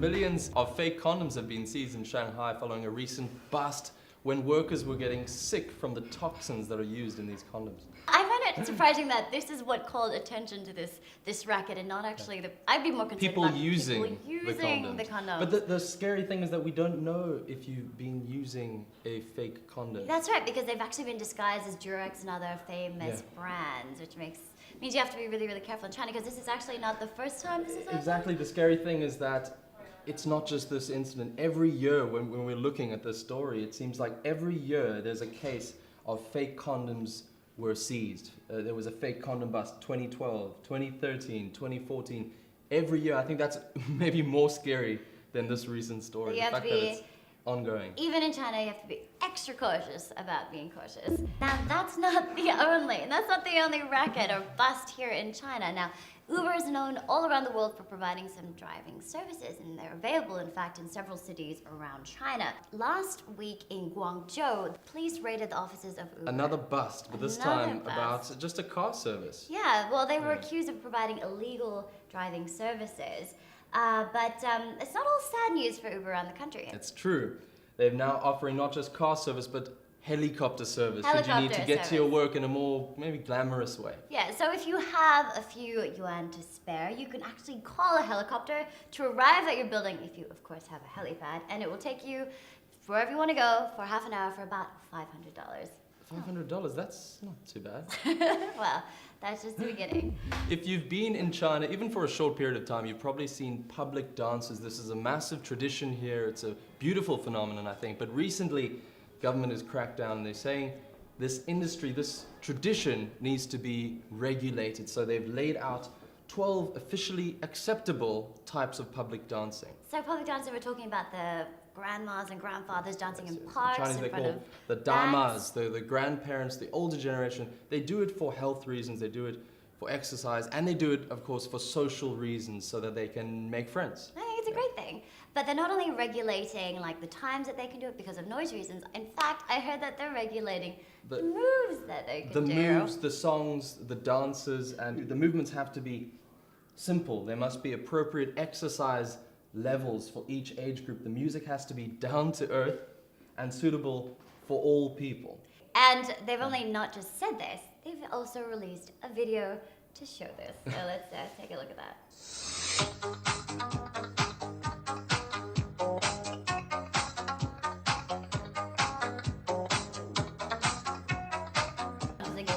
Millions of fake condoms have been seized in Shanghai following a recent bust when workers were getting sick from the toxins that are used in these condoms. I find it surprising that this is what called attention to this racket and not actually the... I'd be more concerned People about using the condoms. But the scary thing is that we don't know if you've been using a fake condom. That's right, because they've actually been disguised as Durex and other famous brands, which means you have to be really, really careful in China, because this is actually not the first time this has happened. Exactly. The scary thing is that it's not just this incident. Every year when we're looking at this story, it seems like every year there's a case of fake condoms were seized. There was a fake condom bust 2012, 2013, 2014. Every year. I think that's maybe more scary than this recent story. The fact that it's ongoing. Even in China, you have to be extra cautious about being cautious. Now, that's not the only racket or bust here in China. Now, Uber is known all around the world for providing some driving services, and they're available, in fact, in several cities around China. Last week in Guangzhou, the police raided the offices of Uber. Another bust, but this time about just a car service. Yeah, well, they were accused of providing illegal driving services. But it's not all sad news for Uber around the country. It's true. They're now offering not just car service, but helicopter service. Should you need to get to your work in a more maybe glamorous way. Yeah, so if you have a few yuan to spare, you can actually call a helicopter to arrive at your building, if you of course have a helipad, and it will take you wherever you want to go for half an hour for about $500. $500? That's not too bad. Well, that's just the beginning. If you've been in China, even for a short period of time, you've probably seen public dances. This is a massive tradition here. It's a beautiful phenomenon, I think. But recently, government has cracked down and they're saying this industry, this tradition needs to be regulated. So they've laid out 12 officially acceptable types of public dancing. So public dancing, we're talking about the grandmas and grandfathers dancing in parks Chinese, in they front call of the damas, the grandparents, the older generation. They do it for health reasons, they do it for exercise, and they do it, of course, for social reasons so that they can make friends. I think it's a great thing. But they're not only regulating like the times that they can do it because of noise reasons. In fact, I heard that they're regulating the moves that they can do. The moves, the songs, the dances, and the movements have to be simple. There must be appropriate exercise levels for each age group. The music has to be down to earth and suitable for all people. And they've only not just said this, they've also released a video to show this. So let's take a look at that.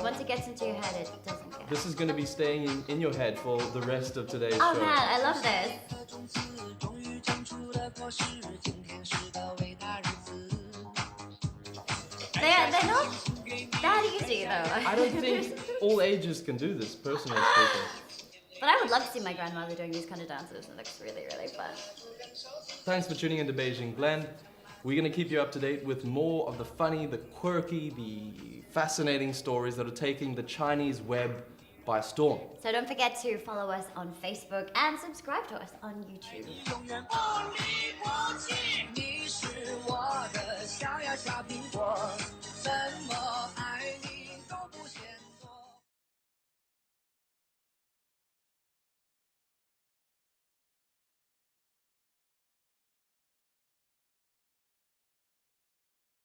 Once it gets into your head, it doesn't get. This is going to be staying in your head for the rest of today's show. Oh man, I love this. They're not that easy though. I don't think all ages can do this, personally speaking. But I would love to see my grandmother doing these kind of dances. It looks really, really fun. Thanks for tuning into Beijing Blend. We're going to keep you up to date with more of the funny, the quirky, the fascinating stories that are taking the Chinese web by storm. So don't forget to follow us on Facebook and subscribe to us on YouTube.